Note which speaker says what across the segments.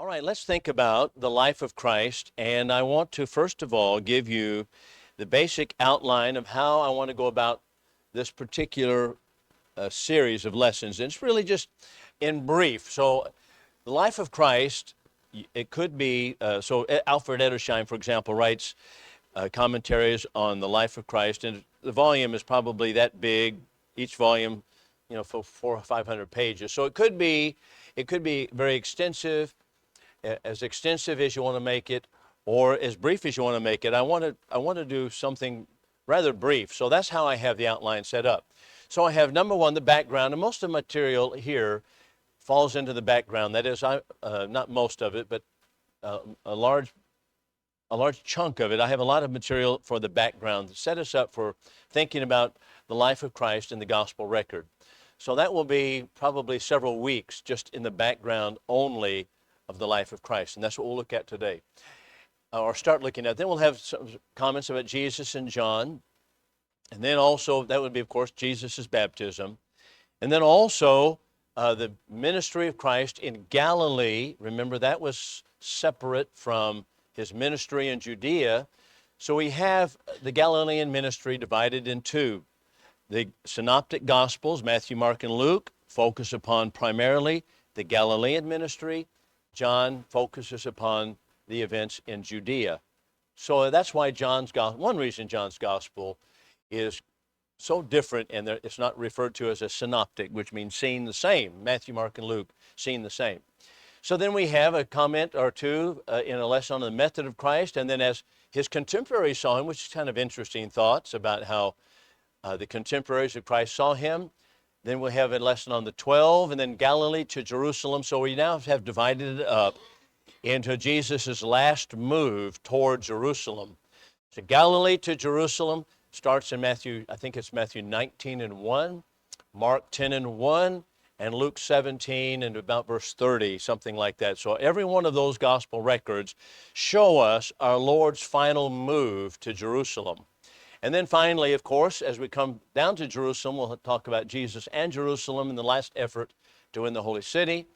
Speaker 1: All right, let's think about the life of Christ, and I want to first of all give you the basic outline of how I want to go about this particular series of lessons. And it's really just in brief. So, the life of Christ, it could be, Alfred Edersheim, for example, writes commentaries on the life of Christ, and the volume is probably that big, each volume, for 400 or 500 pages. So it could be very extensive, as extensive as you want to make it, or as brief as you want to make it. I want to do something rather brief. So that's how I have the outline set up. So I have, number one, the background, and most of the material here falls into the background. That is, not most of it, but a large chunk of it. I have a lot of material for the background to set us up for thinking about the life of Christ and the gospel record. So that will be probably several weeks just in the background only of the life of Christ, and that's what we'll look at today, or start looking at. Then we'll have some comments about Jesus and John, and then also that would be, of course, Jesus' baptism, and then also the ministry of Christ in Galilee. Remember, that was separate from his ministry in Judea. So we have the Galilean ministry divided in two. The synoptic gospels, Matthew, Mark, and Luke, focus upon primarily the Galilean ministry. John focuses upon the events in Judea. So that's why one reason John's gospel is so different, and it's not referred to as a synoptic, which means seeing the same. Matthew, Mark, and Luke, seeing the same. So then we have a comment or two in a lesson on the method of Christ, and then as his contemporaries saw him, which is kind of interesting thoughts about how the contemporaries of Christ saw him. Then we'll have a lesson on the 12, and then Galilee to Jerusalem. So we now have divided it up into Jesus' last move toward Jerusalem. So Galilee to Jerusalem starts in Matthew, I think it's Matthew 19 and 1, Mark 10 and 1, and Luke 17 and about verse 30, something like that. So every one of those gospel records show us our Lord's final move to Jerusalem. And then finally, of course, as we come down to Jerusalem, we'll talk about Jesus and Jerusalem and the last effort to win the holy city,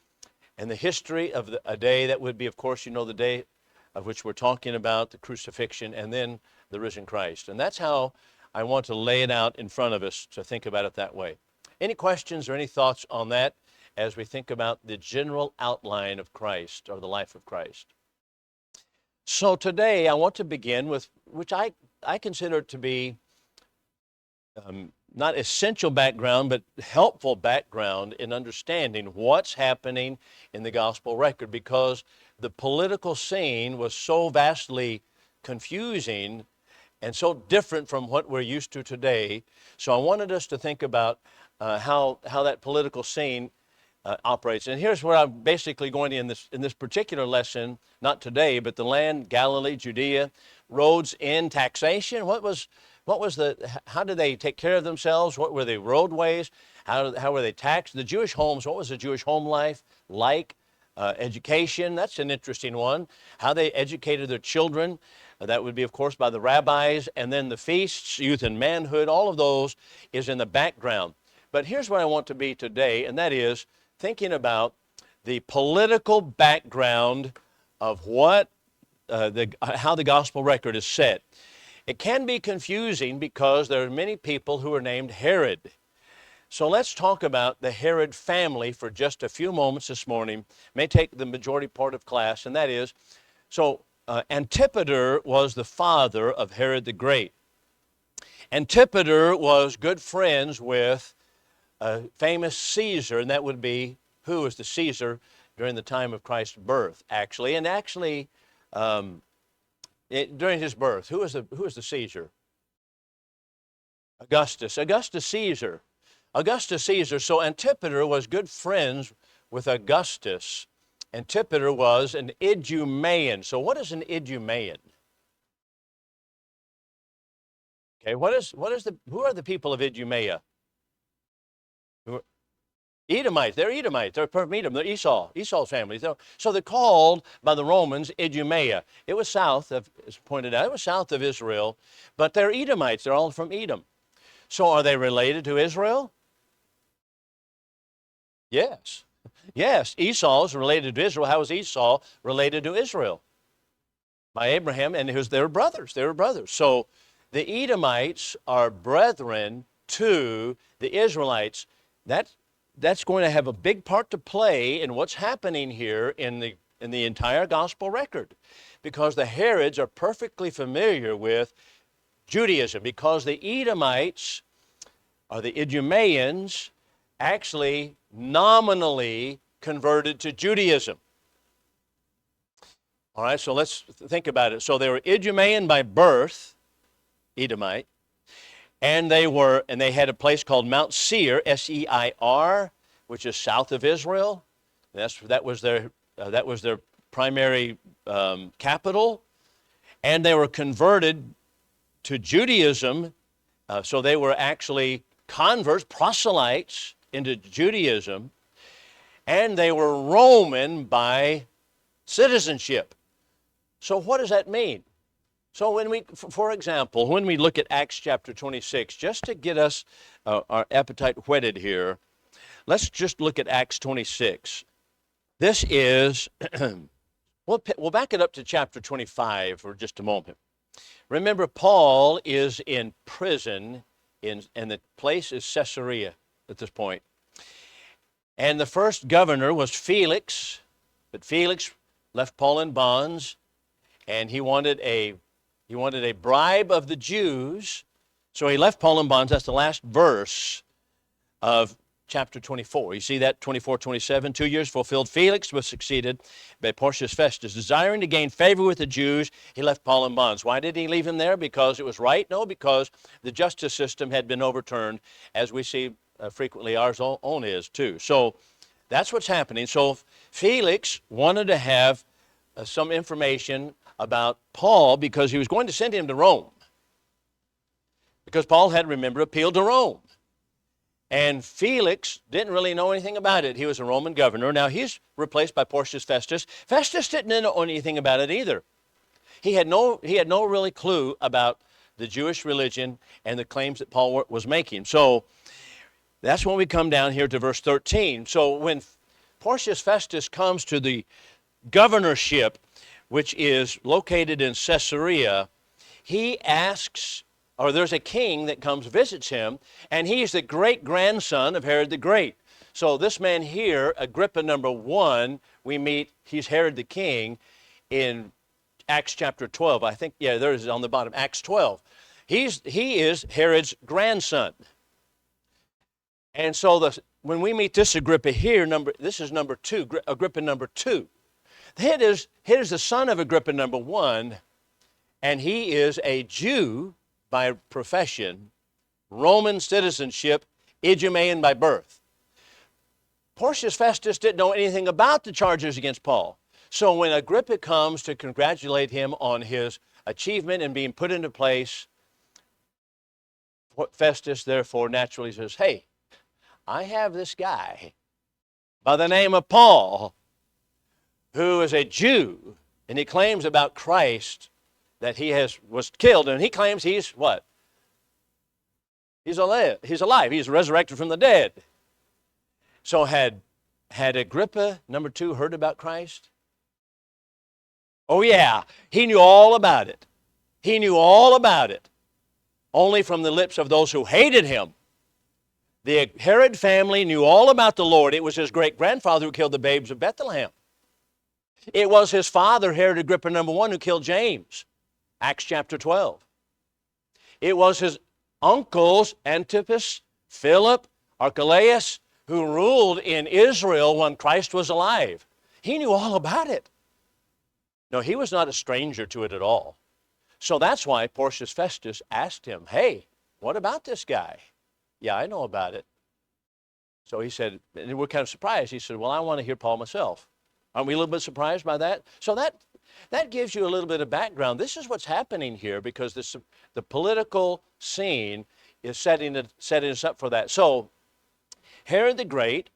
Speaker 1: and the history of a day that would be, of course, the day of which we're talking about, the crucifixion, and then the risen Christ. And that's how I want to lay it out in front of us, to think about it that way. Any questions or any thoughts on that as we think about the general outline of Christ, or the life of Christ? So today I want to begin with, which I consider to be not essential background, but helpful background in understanding what's happening in the gospel record, because the political scene was so vastly confusing and so different from what we're used to today. So I wanted us to think about how that political scene operates. And here's where I'm basically going in this particular lesson, not today, but the land, Galilee, Judea, roads in taxation. How did they take care of themselves? What were the roadways? How were they taxed? The Jewish homes, what was the Jewish home life like? Education, that's an interesting one. How they educated their children. That would be, of course, by the rabbis. And then the feasts, youth and manhood, all of those is in the background. But here's where I want to be today, and that is thinking about the political background of how the gospel record is set. It can be confusing because there are many people who are named Herod. So let's talk about the Herod family for just a few moments this morning. It may take the majority part of class, and that is, Antipater was the father of Herod the Great. Antipater was good friends with famous Caesar, and that would be, who was the Caesar during the time of Christ's birth, actually. And actually, during his birth, who was the Caesar? Augustus Caesar. Augustus Caesar. So Antipater was good friends with Augustus. Antipater was an Idumean. So what is an Idumean? Okay, who are the people of Idumea? Edomites. They're Edomites. They're from Edom. They're Esau's family. So they're called by the Romans Idumea. It was south of, as pointed out, it was south of Israel, but they're Edomites. They're all from Edom. So are they related to Israel? Yes. Yes, Esau is related to Israel. How is Esau related to Israel? By Abraham, and they were brothers. They were brothers. So the Edomites are brethren to the Israelites. That's going to have a big part to play in what's happening here in the entire gospel record, because the Herods are perfectly familiar with Judaism, because the Edomites, or the Idumeans, actually nominally converted to Judaism. All right, so let's think about it. So they were Idumean by birth, Edomite, and they had a place called Mount Seir, S-E-I-R, which is south of Israel. That was their primary capital, and they were converted to Judaism. So they were actually converts, proselytes into Judaism, and they were Roman by citizenship. So what does that mean? So for example, when we look at Acts chapter 26, just to get us our appetite whetted here, let's just look at Acts 26. This is, we'll back it up to chapter 25 for just a moment. Remember, Paul is in prison, and the place is Caesarea at this point. And the first governor was Felix, but Felix left Paul in bonds, and he wanted a bribe of the Jews, so he left Paul in bonds. That's the last verse of chapter 24. You see that, 24, 27. 2 years fulfilled, Felix was succeeded by Porcius Festus. Desiring to gain favor with the Jews, he left Paul in bonds. Why did he leave him there? Because it was right? No, because the justice system had been overturned, as we see frequently ours own is too. So that's what's happening. So Felix wanted to have some information about Paul, because he was going to send him to Rome, because Paul had, remember, appealed to Rome. And Felix didn't really know anything about it. He was a Roman governor. Now he's replaced by Porcius Festus. Festus didn't know anything about it either. He had no really clue about the Jewish religion and the claims that Paul was making. So that's when we come down here to verse 13. So when Porcius Festus comes to the governorship, which is located in Caesarea, he asks, or there's a king that comes, visits him, and he's the great-grandson of Herod the Great. So this man here, Agrippa number 1, we meet, he's Herod the king in Acts chapter 12. I think, yeah, there it is on the bottom, Acts 12. He is Herod's grandson. And so when we meet this Agrippa here, this is number 2, Agrippa number 2. Here is the son of Agrippa number 1, and he is a Jew by profession, Roman citizenship, Idumean by birth. Porcius Festus didn't know anything about the charges against Paul. So when Agrippa comes to congratulate him on his achievement and being put into place, Festus therefore naturally says, hey, I have this guy by the name of Paul, who is a Jew, and he claims about Christ that he was killed, and he claims he's what? He's alive. He's resurrected from the dead. So had Agrippa number 2 heard about Christ? Oh yeah, he knew all about it. He knew all about it, only from the lips of those who hated him. The Herod family knew all about the Lord. It was his great-grandfather who killed the babes of Bethlehem. It was his father, Herod Agrippa number 1, who killed James, Acts chapter 12. It was his uncles, Antipas, Philip, Archelaus, who ruled in Israel when Christ was alive. He knew all about it. No, he was not a stranger to it at all. So that's why Porcius Festus asked him, hey, what about this guy? Yeah, I know about it. So he said, and we're kind of surprised. He said, well, I want to hear Paul myself. Aren't we a little bit surprised by that? So that gives you a little bit of background. This is what's happening here, because the political scene is setting us up for that. So Herod the Great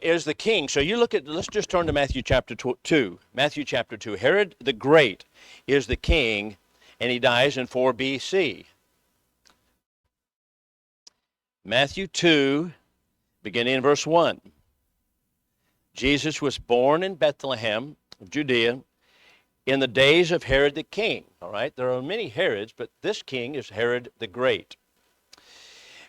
Speaker 1: is the king. So you look at, let's just turn to Matthew chapter 2. Matthew chapter 2. Herod the Great is the king, and he dies in 4 B.C. Matthew 2, beginning in verse 1. Jesus was born in Bethlehem of Judea in the days of Herod the king. All right, there are many Herods, but this king is Herod the Great.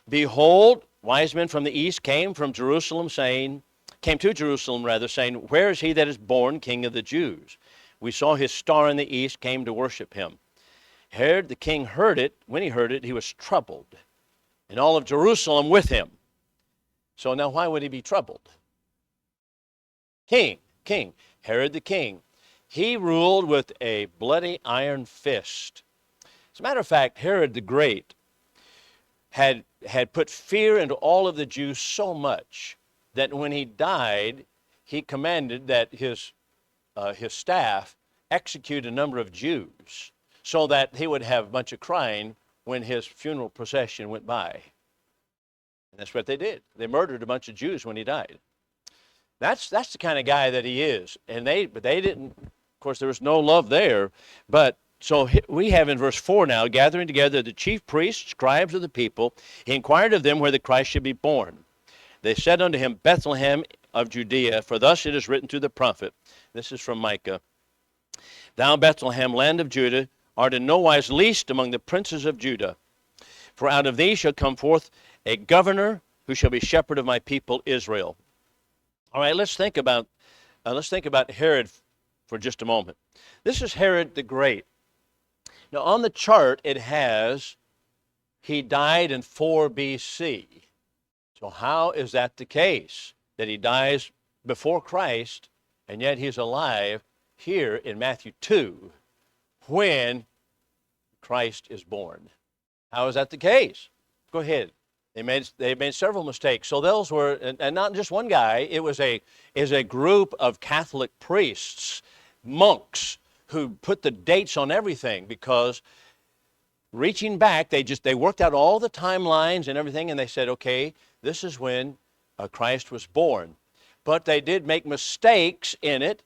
Speaker 1: Behold, wise men from the east came to Jerusalem, saying, where is he that is born King of the Jews? We saw his star in the east, came to worship him. Herod the king heard it. When he heard it, he was troubled, and all of Jerusalem with him. So now why would he be troubled? King, Herod the king. He ruled with a bloody iron fist. As a matter of fact, Herod the Great had put fear into all of the Jews so much that when he died, he commanded that his staff execute a number of Jews so that he would have a bunch of crying when his funeral procession went by. And that's what they did. They murdered a bunch of Jews when he died. That's the kind of guy that he is. And they didn't, of course, there was no love there. But so we have in verse 4 now, gathering together the chief priests, scribes of the people, he inquired of them where the Christ should be born. They said unto him, Bethlehem of Judea, for thus it is written through the prophet. This is from Micah. Thou, Bethlehem, land of Judah, art in no wise least among the princes of Judah. For out of thee shall come forth a governor who shall be shepherd of my people Israel. All right, let's think about Herod for just a moment. This is Herod the Great. Now on the chart it has he died in 4 BC. So how is that the case, that he dies before Christ, and yet he's alive here in Matthew 2 when Christ is born? How is that the case? Go ahead. They made several mistakes. So those were, and not just one guy, it was a group of Catholic priests, monks, who put the dates on everything, because reaching back, they worked out all the timelines and everything, and they said, okay, this is when Christ was born. But they did make mistakes in it,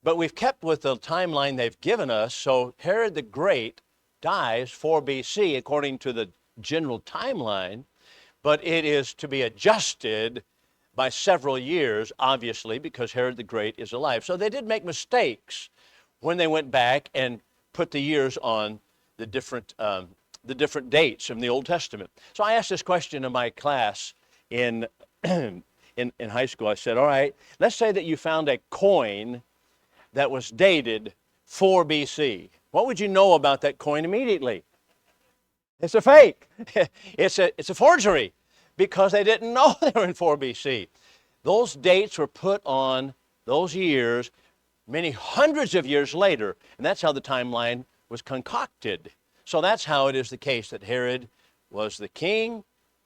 Speaker 1: but we've kept with the timeline they've given us. So Herod the Great dies 4 BC according to the general timeline, but it is to be adjusted by several years, obviously, because Herod the Great is alive. So they did make mistakes when they went back and put the years on the different dates from the Old Testament. So I asked this question in my class in high school. I said, all right, let's say that you found a coin that was dated 4 BC. What would you know about that coin immediately? It's a fake. It's a forgery, because they didn't know they were in 4 BC. Those dates were put on those years many hundreds of years later, and that's how the timeline was concocted. So that's how it is the case that Herod was the king,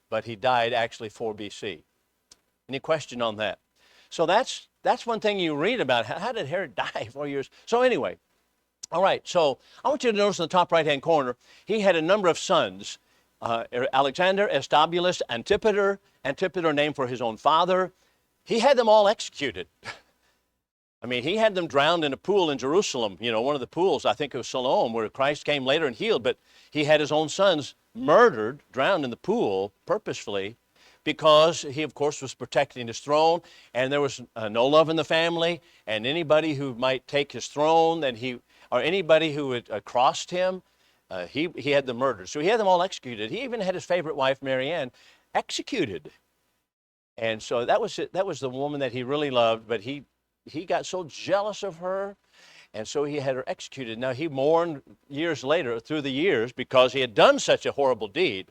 Speaker 1: but he died actually 4 BC. Any question on that? So that's one thing you read about. How did Herod die 4 years? So anyway, all right, so I want you to notice in the top right-hand corner, he had a number of sons. Alexander, Aristobulus, Antipater named for his own father. He had them all executed. I mean, he had them drowned in a pool in Jerusalem, one of the pools, I think it was Siloam, where Christ came later and healed, but he had his own sons murdered, drowned in the pool purposefully, because he, of course, was protecting his throne, and there was no love in the family, and anybody who might take his throne, or anybody who had crossed him, he had them murdered. So he had them all executed. He even had his favorite wife, Mary Ann, executed. And so that was it. That was the woman that he really loved, but he got so jealous of her, and so he had her executed. Now, he mourned years later, through the years, because he had done such a horrible deed,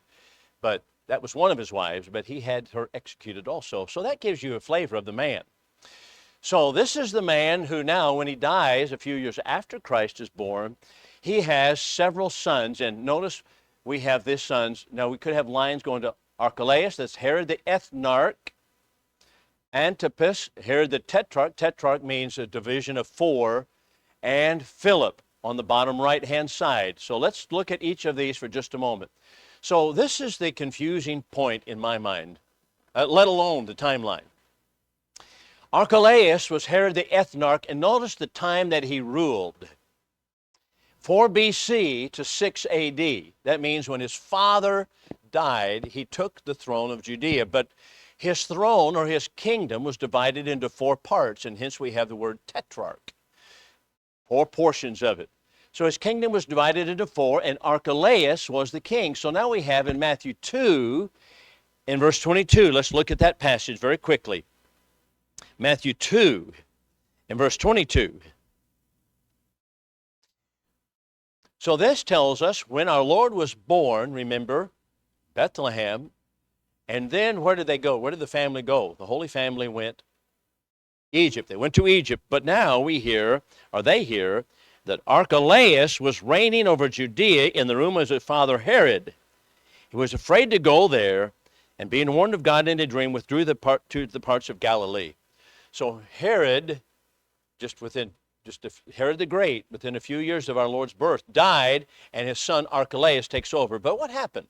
Speaker 1: but that was one of his wives, but he had her executed also. So that gives you a flavor of the man. So this is the man who now, when he dies a few years after Christ is born, he has several sons. And notice we have these sons. Now, we could have lines going to Archelaus, that's Herod the Ethnarch. Antipas, Herod the Tetrarch. Tetrarch means a division of 4. And Philip on the bottom right-hand side. So let's look at each of these for just a moment. So this is the confusing point in my mind, let alone the timeline. Archelaus was Herod the Ethnarch, and notice the time that he ruled. 4 BC to 6 AD. That means when his father died, he took the throne of Judea. But His throne or his kingdom was divided into four parts, and hence we have the word tetrarch, four portions of it. So his kingdom was divided into four, and Archelaus was the king. So now we have in Matthew 2, in verse 22, let's look at that passage very quickly. Matthew 2, in verse 22. So this tells us when our Lord was born, remember, Bethlehem, and then where did they go? Where did the family go? The Holy Family went Egypt. They went to Egypt. But now we hear, or they hear, that Archelaus was reigning over Judea in the room of his father Herod. He was afraid to go there, and being warned of God in a dream, withdrew to the parts of Galilee. So Herod, Herod the Great, within a few years of our Lord's birth, died, and his son Archelaus takes over. But what happened?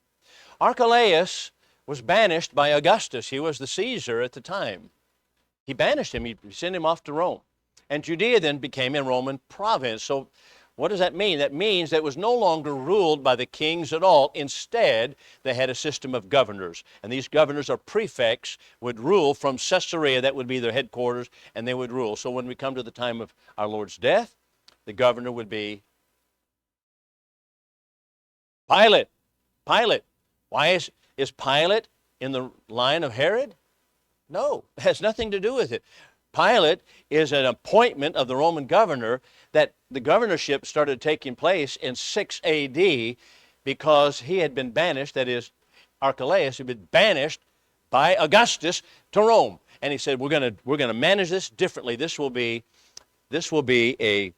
Speaker 1: Archelaus was banished by Augustus. He was the Caesar at the time. He banished him. He sent him off to Rome. And Judea then became a Roman province. So what does that mean? That means that it was no longer ruled by the kings at all. Instead, they had a system of governors. And these governors or prefects would rule from Caesarea. That would be their headquarters, and they would rule. So when we come to the time of our Lord's death, the governor would be Pilate. Pilate. Why is Pilate in the line of Herod? No, it has nothing to do with it. Pilate is an appointment of the Roman governor that the governorship started taking place in 6 AD because he had been banished, that is, Archelaus had been banished by Augustus to Rome. And he said, we're going to manage this differently. This will be a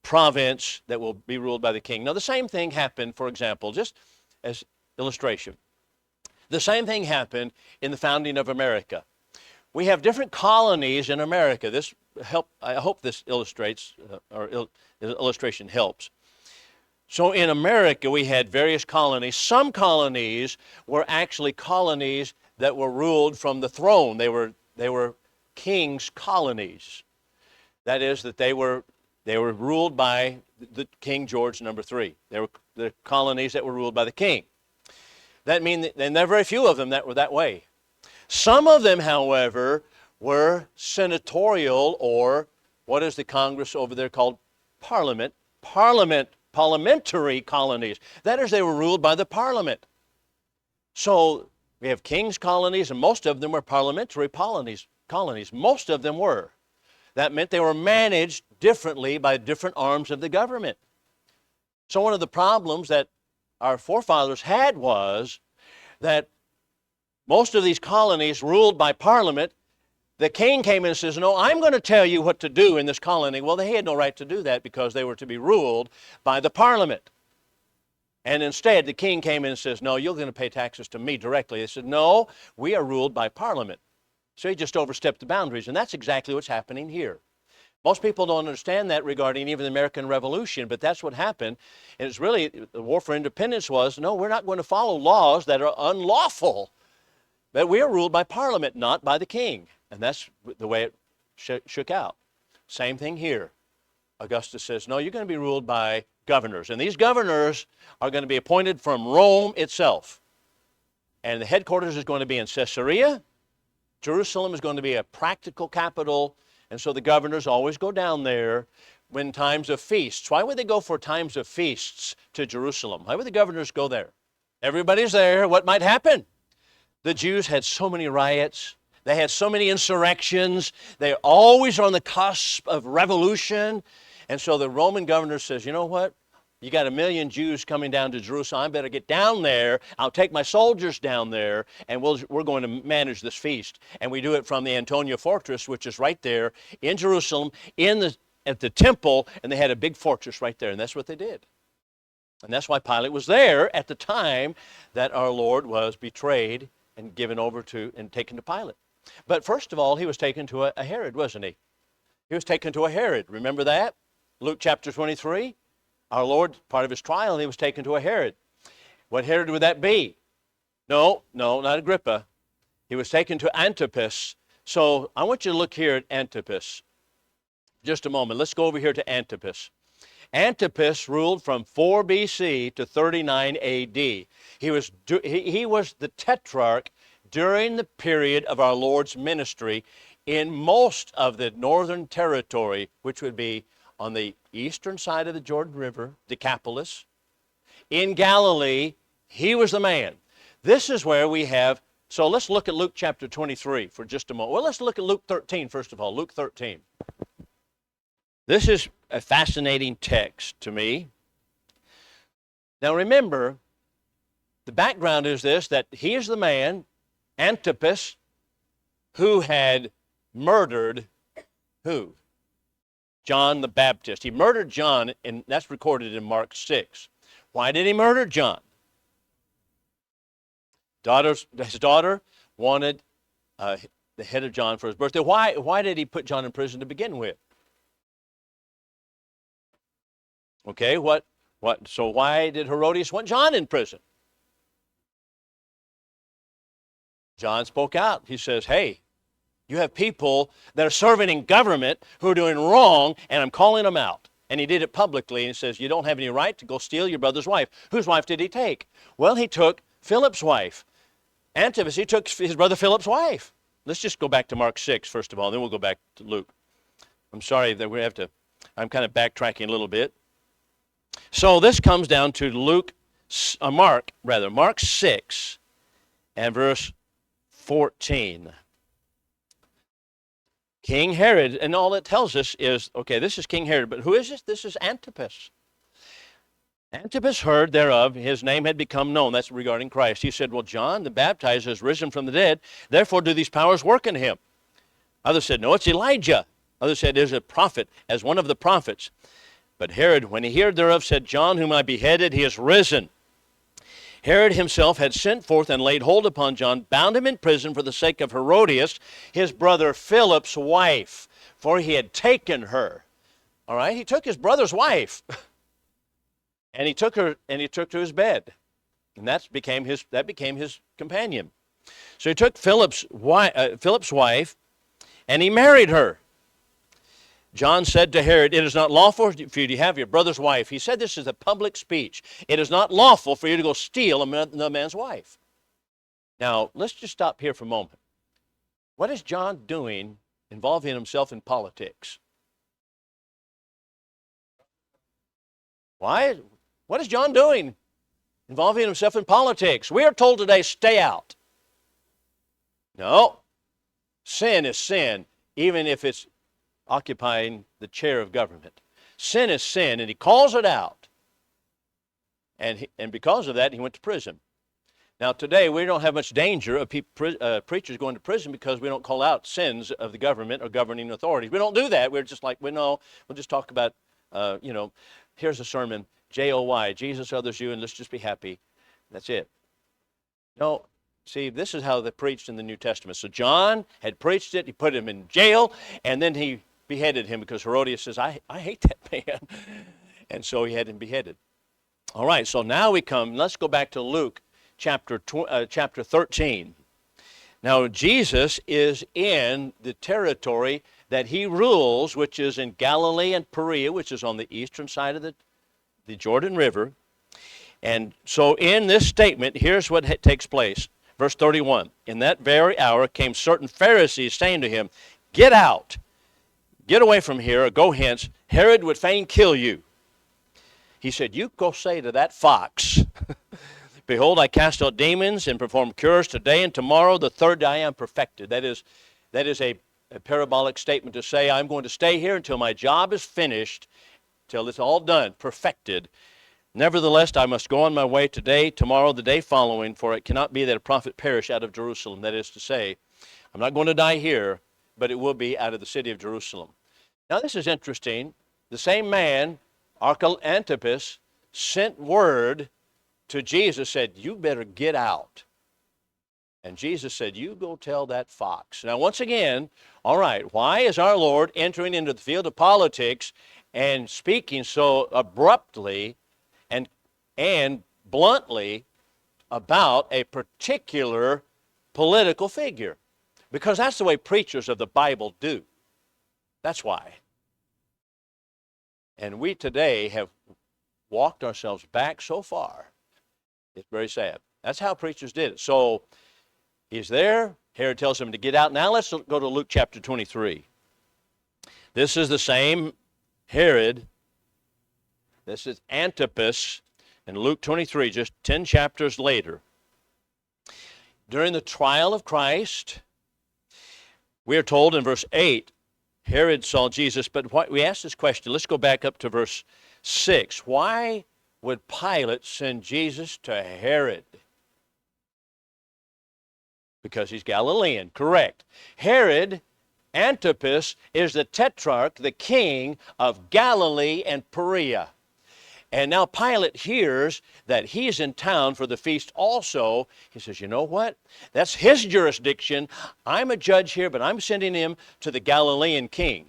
Speaker 1: province that will be ruled by the king. Now, the same thing happened, for example, just as illustration. The same thing happened in the founding of America. We have different colonies in America. I hope this illustration helps. So in America, we had various colonies. Some colonies were actually colonies that were ruled from the throne. They were king's colonies. That is, that they were ruled by the King George III. They were the colonies that were ruled by the king. That means that there are very few of them that were that way. Some of them, however, were senatorial, or what is the Congress over there called? Parliamentary colonies. That is, they were ruled by the parliament. So we have king's colonies, and most of them were parliamentary colonies. Most of them were. That meant they were managed differently by different arms of the government. So one of the problems that our forefathers had was that most of these colonies ruled by parliament. The king came in and says, no, I'm going to tell you what to do in this colony. Well, they had no right to do that because they were to be ruled by the parliament. And instead, the king came in and says, no, you're going to pay taxes to me directly. They said, no, we are ruled by parliament. So he just overstepped the boundaries, and that's exactly what's happening here. Most people don't understand that regarding even the American Revolution, but that's what happened. And it's really, the War for Independence was, no, we're not going to follow laws that are unlawful. But we are ruled by parliament, not by the king. And that's the way it shook out. Same thing here. Augustus says, no, you're going to be ruled by governors. And these governors are going to be appointed from Rome itself. And the headquarters is going to be in Caesarea. Jerusalem is going to be a practical capital. And so the governors always go down there when times of feasts. Why would they go for times of feasts to Jerusalem? Why would the governors go there? Everybody's there. What might happen? The Jews had so many riots. They had so many insurrections. They always are on the cusp of revolution. And so the Roman governor says, you know what? You got 1 million Jews coming down to Jerusalem. I better get down there. I'll take my soldiers down there, and we're going to manage this feast. And we do it from the Antonia Fortress, which is right there in Jerusalem, at the temple, and they had a big fortress right there, and that's what they did. And that's why Pilate was there at the time that our Lord was betrayed and given over to and taken to Pilate. But first of all, he was taken to a Herod, wasn't he? He was taken to a Herod. Remember that? Luke chapter 23. Our Lord, part of his trial, he was taken to a Herod. What Herod would that be? No, not Agrippa. He was taken to Antipas. So I want you to look here at Antipas. Just a moment. Let's go over here to Antipas. Antipas ruled from 4 BC to 39 AD. He was the tetrarch during the period of our Lord's ministry in most of the northern territory, which would be on the eastern side of the Jordan River, Decapolis. In Galilee, he was the man. This is where we have, so let's look at Luke chapter 23 for just a moment. Well, let's look at Luke 13 first of all, Luke 13. This is a fascinating text to me. Now remember, the background is this, that he is the man, Antipas, who had murdered who? John the Baptist. He murdered John, and that's recorded in Mark 6. Why did he murder John? His daughter wanted the head of John for his birthday. Why did he put John in prison to begin with? Okay, so why did Herodias want John in prison? John spoke out. He says, hey, you have people that are serving in government who are doing wrong, and I'm calling them out. And he did it publicly, and he says, you don't have any right to go steal your brother's wife. Whose wife did he take? Well, he took Philip's wife. Antipas, he took his brother Philip's wife. Let's just go back to Mark 6, first of all, then we'll go back to Luke. I'm sorry that we have to, I'm kind of backtracking a little bit. So this comes down to Mark 6 and verse 14. King Herod, and all it tells us is, okay, this is King Herod, but who is this? This is Antipas. Antipas heard thereof, his name had become known. That's regarding Christ. He said, well, John the Baptizer has risen from the dead, therefore do these powers work in him. Others said, no, it's Elijah. Others said, it is a prophet, as one of the prophets. But Herod, when he heard thereof, said, John, whom I beheaded, he is risen. Herod himself had sent forth and laid hold upon John, bound him in prison for the sake of Herodias, his brother Philip's wife, for he had taken her. All right, he took his brother's wife, and he took her to his bed, and that became his companion. So he took Philip's wife, and he married her. John said to Herod, it is not lawful for you to have your brother's wife. He said this is a public speech. It is not lawful for you to go steal another man's wife. Now, let's just stop here for a moment. What is John doing involving himself in politics? Why? What is John doing involving himself in politics? We are told today, stay out. No. Sin is sin, even if it's occupying the chair of government. Sin is sin, and he calls it out. And because of that, he went to prison. Now today, we don't have much danger of preachers going to prison because we don't call out sins of the government or governing authorities. We don't do that. We're just like, we'll just talk about, here's a sermon, J-O-Y, Jesus, others, you, and let's just be happy. That's it. No. See, this is how they preached in the New Testament. So John had preached it, he put him in jail, and then he beheaded him because Herodias says, I hate that man. And so he had him beheaded. All right, so now let's go back to Luke chapter 13. Now Jesus is in the territory that he rules, which is in Galilee and Perea, which is on the eastern side of the Jordan River. And so in this statement, here's what takes place. Verse 31, in that very hour came certain Pharisees saying to him, get out, get away from here, or go hence. Herod would fain kill you. He said, you go say to that fox, behold, I cast out demons and perform cures today and tomorrow. The third day I am perfected. That is a parabolic statement to say, I'm going to stay here until my job is finished, till it's all done, perfected. Nevertheless, I must go on my way today, tomorrow, the day following, for it cannot be that a prophet perish out of Jerusalem. That is to say, I'm not going to die here, but it will be out of the city of Jerusalem. Now, this is interesting. The same man, Antipas, sent word to Jesus, said, you better get out. And Jesus said, you go tell that fox. Now, once again, all right, why is our Lord entering into the field of politics and speaking so abruptly and bluntly about a particular political figure? Because that's the way preachers of the Bible do. That's why. And we today have walked ourselves back so far. It's very sad. That's how preachers did it. So He's there. Herod tells him to get out. Now let's go to Luke chapter 23. This is the same Herod. This is Antipas in Luke 23, just 10 chapters later. During the trial of Christ, we are told in verse 8, Herod saw Jesus, but we ask this question. Let's go back up to verse 6. Why would Pilate send Jesus to Herod? Because he's Galilean, correct. Herod Antipas is the tetrarch, the king of Galilee and Perea. And now Pilate hears that he's in town for the feast also. He says, you know what? That's his jurisdiction. I'm a judge here, but I'm sending him to the Galilean king.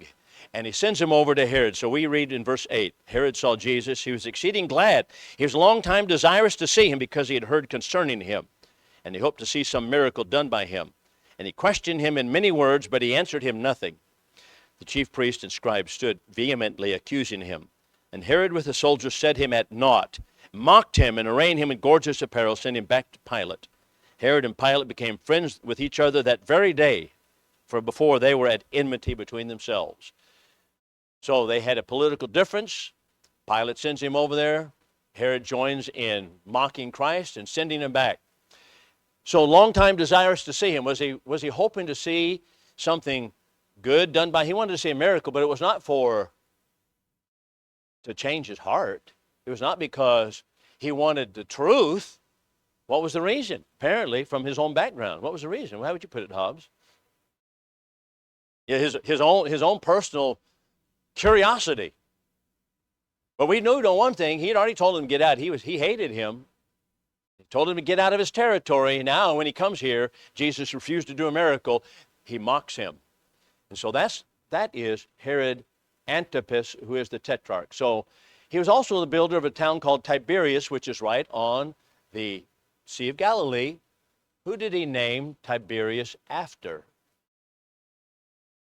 Speaker 1: And he sends him over to Herod. So we read in verse 8, Herod saw Jesus. He was exceeding glad. He was a long time desirous to see him because he had heard concerning him. And he hoped to see some miracle done by him. And he questioned him in many words, but he answered him nothing. The chief priest and scribes stood vehemently accusing him. And Herod with the soldiers set him at naught, mocked him, and arraying him in gorgeous apparel, sent him back to Pilate. Herod and Pilate became friends with each other that very day, for before they were at enmity between themselves. So they had a political difference. Pilate sends him over there. Herod joins in mocking Christ and sending him back. So long time desirous to see him. Was he hoping to see something good done by him? He wanted to see a miracle, but it was not to change his heart. It was not because he wanted the truth. What was the reason? Apparently from his own background. What was the reason? How would you put it, Hobbs? Yeah, his own personal curiosity. But we knew one thing. He had already told him to get out. He hated him. He told him to get out of his territory. Now when he comes here, Jesus refused to do a miracle. He mocks him. And so that is Herod Antipas, who is the tetrarch. So he was also the builder of a town called Tiberias, which is right on the Sea of Galilee. Who did he name Tiberias after?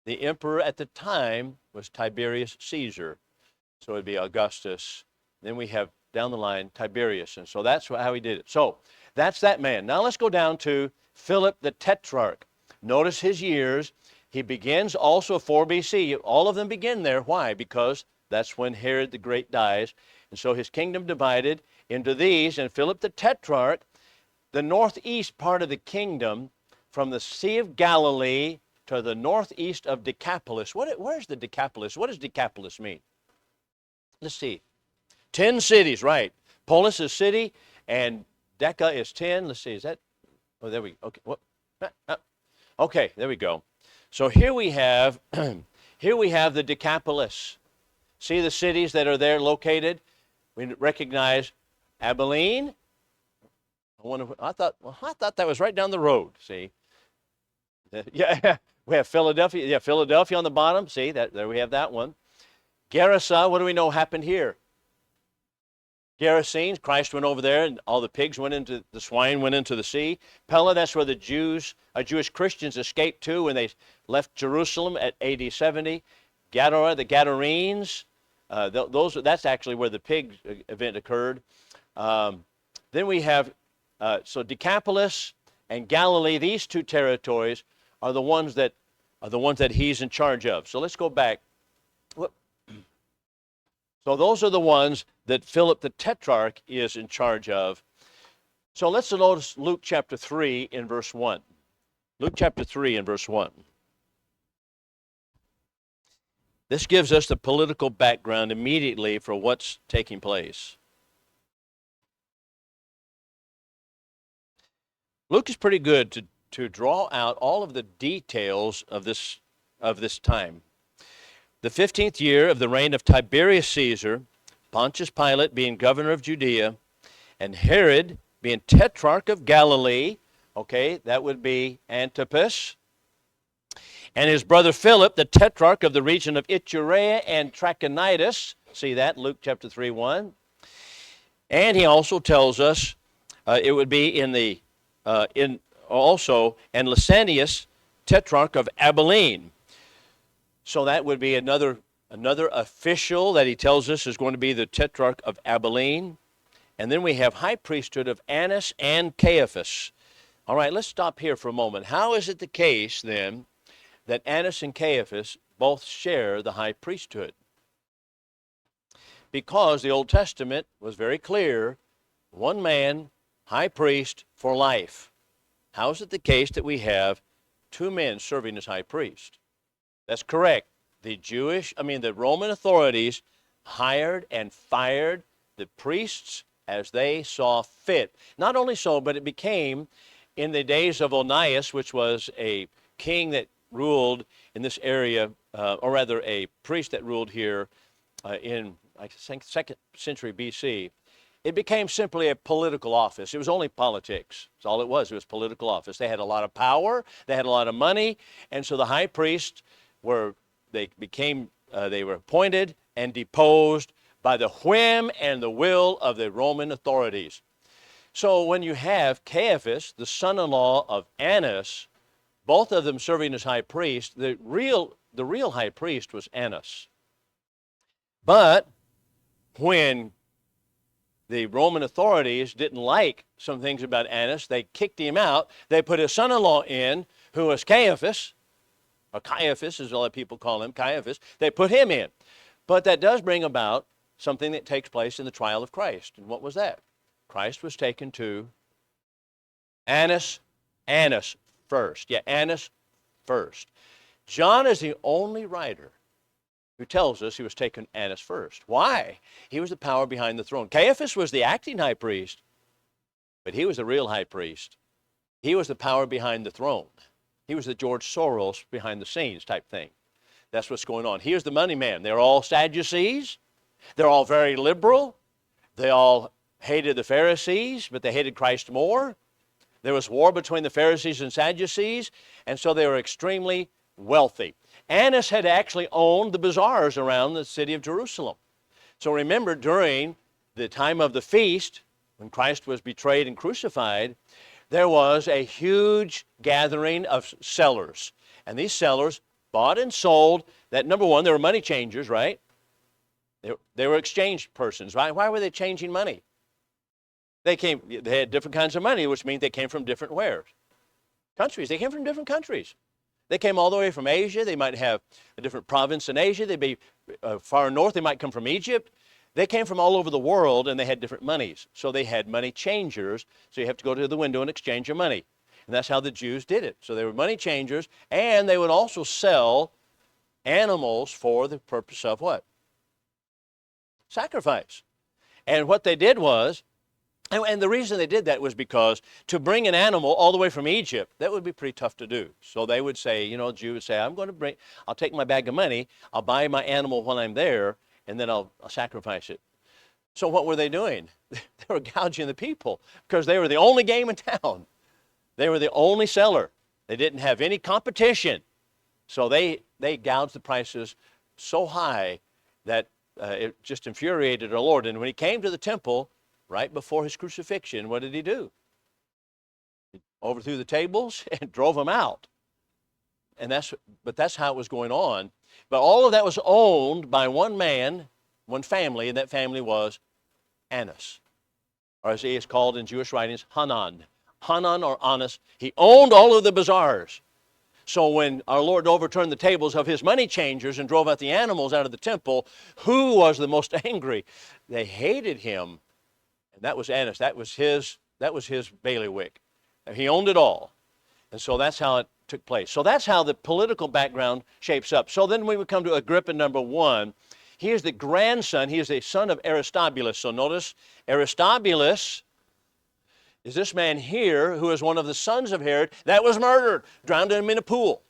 Speaker 1: The emperor at the time was Tiberius Caesar. So it would be Augustus. Then we have down the line Tiberius. And so that's how he did it. So that's that man. Now let's go down to Philip the tetrarch. Notice his years. He begins also 4 BC. All of them begin there. Why? Because that's when Herod the Great dies. And so his kingdom divided into these. And Philip the tetrarch, the northeast part of the kingdom, from the Sea of Galilee to the northeast of Decapolis. Where's the Decapolis? What does Decapolis mean? Let's see. 10 cities, right. Polis is city, and Deca is 10. Let's see, is that? Oh, there we go. Okay, what? Okay, there we go. So here we have the Decapolis. See the cities that are there located? We recognize Abilene. I thought that was right down the road. See, yeah, we have Philadelphia. Yeah, Philadelphia on the bottom. See that there we have that one. Gerasa. What do we know happened here? Gerasenes. Christ went over there, and all the swine went into the sea. Pella. That's where the Jewish Christians escaped to when they left Jerusalem at AD 70. Gadara, the Gadarenes. That's actually where the pig event occurred. Then we have so Decapolis and Galilee. These two territories are the ones that he's in charge of. So let's go back. So those are the ones that Philip the tetrarch is in charge of. So let's notice Luke chapter 3 in verse 1. Luke chapter 3 in verse 1. This gives us the political background immediately for what's taking place. Luke is pretty good to draw out all of the details of this time. The 15th year of the reign of Tiberius Caesar, Pontius Pilate being governor of Judea, and Herod being tetrarch of Galilee, okay, that would be Antipas, and his brother Philip, the tetrarch of the region of Iturea and Trachonitis, see that, Luke chapter 3, 1. And he also tells us it would be and Lysanias, tetrarch of Abilene. So that would be another official that he tells us is going to be the tetrarch of Abilene. And then we have high priesthood of Annas and Caiaphas. All right, let's stop here for a moment. How is it the case then that Annas and Caiaphas both share the high priesthood? Because the Old Testament was very clear, one man, high priest for life. How is it the case that we have two men serving as high priest? That's correct. The Roman authorities hired and fired the priests as they saw fit. Not only so, but it became, in the days of Onias, which was a king that ruled in this area, or rather a priest that ruled here in, I think, 2nd century BC, it became simply a political office. It was only politics. That's all it was. It was political office. They had a lot of power. They had a lot of money. And so the high priests were appointed and deposed by the whim and the will of the Roman authorities. So when you have Caiaphas, the son-in-law of Annas, both of them serving as high priest, the real high priest was Annas. But when the Roman authorities didn't like some things about Annas, they kicked him out. They put his son-in-law in, who was Caiaphas, or Caiaphas, as a lot of people call him, Caiaphas. They put him in. But that does bring about something that takes place in the trial of Christ. And what was that? Christ was taken to Annas first. Yeah, Annas first. John is the only writer who tells us he was taken Annas first. Why? He was the power behind the throne. Caiaphas was the acting high priest, but he was the real high priest. He was the power behind the throne. He was the George Soros behind the scenes type thing. That's what's going on. Here's the money man. They're all Sadducees. They're all very liberal. They all hated the Pharisees, but they hated Christ more. There was war between the Pharisees and Sadducees, and so they were extremely wealthy. Annas had actually owned the bazaars around the city of Jerusalem. So remember, during the time of the feast, when Christ was betrayed and crucified, there was a huge gathering of sellers. And these sellers bought and sold. That, number one, they were money changers, right? They were exchange persons, right? Why were they changing money? They had different kinds of money, which means they came from different countries. They came from different countries. They came all the way from Asia. They might have a different province in Asia. They'd be far north. They might come from Egypt. They came from all over the world, and they had different monies. So they had money changers. So you have to go to the window and exchange your money. And that's how the Jews did it. So they were money changers, and they would also sell animals for the purpose of what? Sacrifice. And what they did was, and the reason they did that was because to bring an animal all the way from Egypt, that would be pretty tough to do. So they would say, the Jew would say, I'll take my bag of money, I'll buy my animal when I'm there, and then I'll sacrifice it. So what were they doing? They were gouging the people because they were the only game in town. They were the only seller. They didn't have any competition. So they gouged the prices so high that it just infuriated our Lord. And when he came to the temple, right before his crucifixion, what did he do? He overthrew the tables and drove them out. But that's how it was going on. But all of that was owned by one man, one family, and that family was Annas, or as he is called in Jewish writings, Hanan. Hanan or Annas. He owned all of the bazaars. So when our Lord overturned the tables of his money changers and drove out the animals out of the temple, who was the most angry? They hated him. And that was Annas. That was his bailiwick. He owned it all. And so that's how it took place. So that's how the political background shapes up. So then we would come to Agrippa number 1. He is the grandson. He is the son of Aristobulus. So notice, Aristobulus is this man here who is one of the sons of Herod that was murdered, drowned him in a pool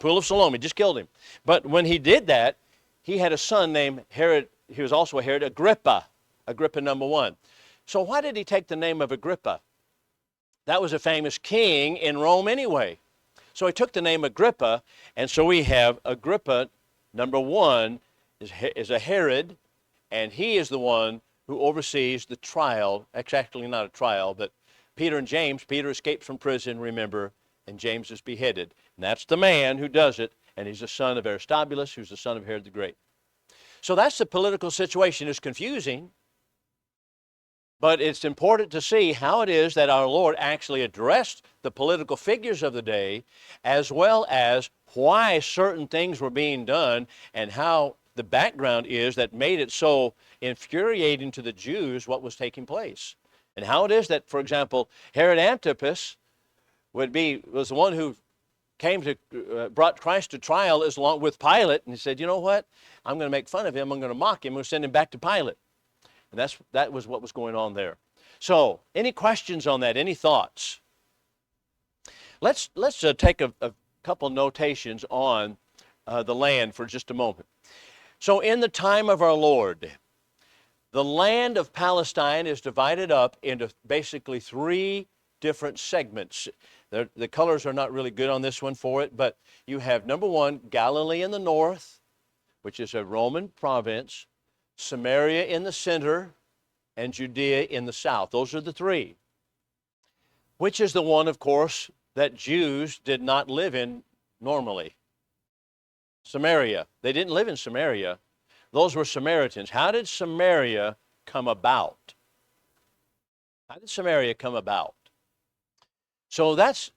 Speaker 1: of Siloam. He just killed him. But when he did that, he had a son named Herod. He was also a Herod, Agrippa number 1. So why did he take the name of Agrippa? That was a famous king in Rome anyway. So he took the name Agrippa, and so we have Agrippa number 1 is a Herod, and he is the one who oversees the trial. Actually not a trial, but Peter and James. Peter escapes from prison, remember, and James is beheaded. And that's the man who does it, and he's the son of Aristobulus, who's the son of Herod the Great. So that's the political situation. It's confusing, But it's important to see how it is that our Lord actually addressed the political figures of the day, as well as why certain things were being done and how the background is that made it so infuriating to the Jews what was taking place. And how it is that, for example, Herod Antipas was the one who brought Christ to trial as long with Pilate, and he said, you know what? I'm going to make fun of him. I'm going to mock him. I'm going to send him back to Pilate. And that was what was going on there. So, any questions on that? Any thoughts? Let's take a couple notations on the land for just a moment. So, in the time of our Lord, the land of Palestine is divided up into basically three different segments. The colors are not really good on this one for it, but you have, number one, Galilee in the north, which is a Roman province, Samaria in the center, and Judea in the south. Those are the three. Which is the one, of course, that Jews did not live in normally? Samaria. They didn't live in Samaria. Those were Samaritans. How did Samaria come about? How did Samaria come about? So as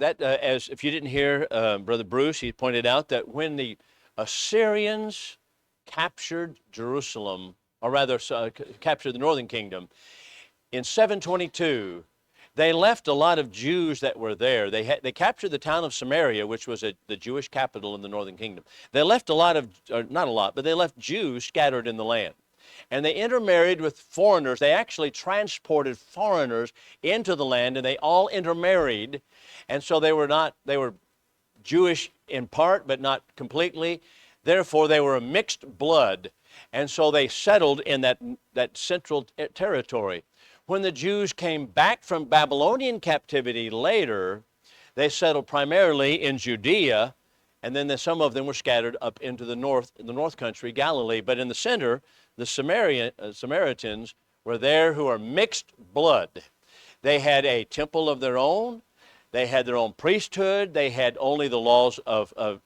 Speaker 1: if you didn't hear Brother Bruce, he pointed out that when the Assyrians captured Jerusalem, or rather captured the northern kingdom, in 722, they left a lot of Jews that were there. They captured the town of Samaria, which was the Jewish capital in the northern kingdom. They left not a lot, but they left Jews scattered in the land. And they intermarried with foreigners. They actually transported foreigners into the land, and they all intermarried. And so they were Jewish in part, but not completely. Therefore, they were a mixed blood. And so they settled in that central territory. When the Jews came back from Babylonian captivity later, they settled primarily in Judea, and then some of them were scattered up into the north country, Galilee. But in the center, the Samaritans were there, who are mixed blood. They had a temple of their own. They had their own priesthood. They had only the laws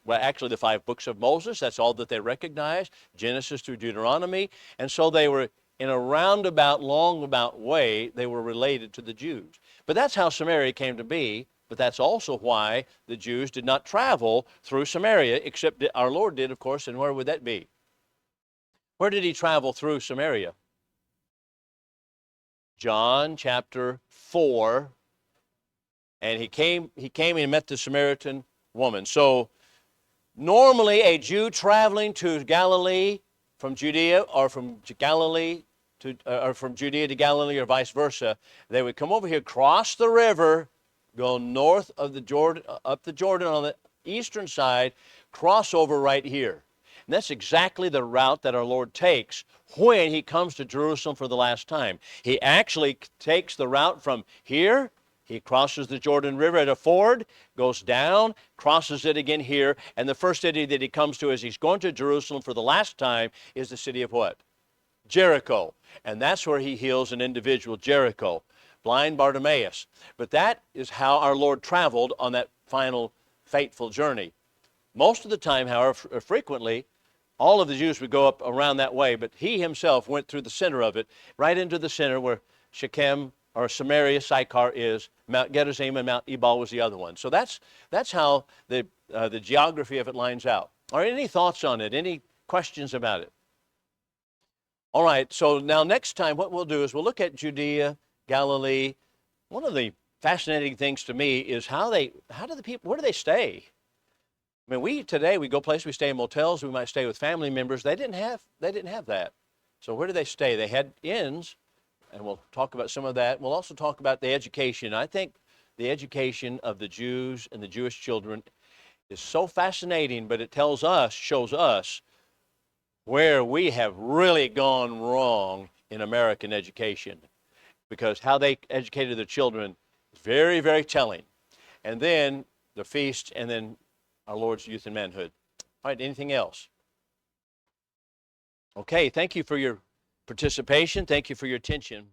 Speaker 1: actually the 5 books of Moses. That's all that they recognized, Genesis through Deuteronomy. And so they were, in a long way, they were related to the Jews. But that's how Samaria came to be. But that's also why the Jews did not travel through Samaria, except our Lord did, of course. And where would that be? Where did he travel through Samaria? John chapter 4. And he came and met the Samaritan woman. So normally a Jew traveling to Galilee from Judea, or from Galilee or from Judea to Galilee, or vice versa, they would come over here, cross the river, go north of the Jordan, up the Jordan on the eastern side, cross over right here. And that's exactly the route that our Lord takes when he comes to Jerusalem for the last time. He actually takes the route from here. He crosses the Jordan River at a ford, goes down, crosses it again here, and the first city that he comes to as he's going to Jerusalem for the last time is the city of what? Jericho. And that's where he heals an individual, Jericho, blind Bartimaeus. But that is how our Lord traveled on that final fateful journey. Most of the time, however, frequently, all of the Jews would go up around that way, but he himself went through the center of it, right into the center where Shechem, or Samaria, Sychar is, Mount Gerizim, and Mount Ebal was the other one. So that's how the geography of it lines out. Are any thoughts on it? Any questions about it? All right, so now next time what we'll do is we'll look at Judea, Galilee. One of the fascinating things to me is where do they stay? I mean, today we go places, we stay in motels, we might stay with family members. They didn't have that. So where do they stay? They had inns. And we'll talk about some of that. We'll also talk about the education. I think the education of the Jews and the Jewish children is so fascinating, but it shows us where we have really gone wrong in American education, because how they educated their children is very, very telling. And then the feast, and then our Lord's youth and manhood. All right, anything else? Okay, thank you for your participation. Thank you for your attention.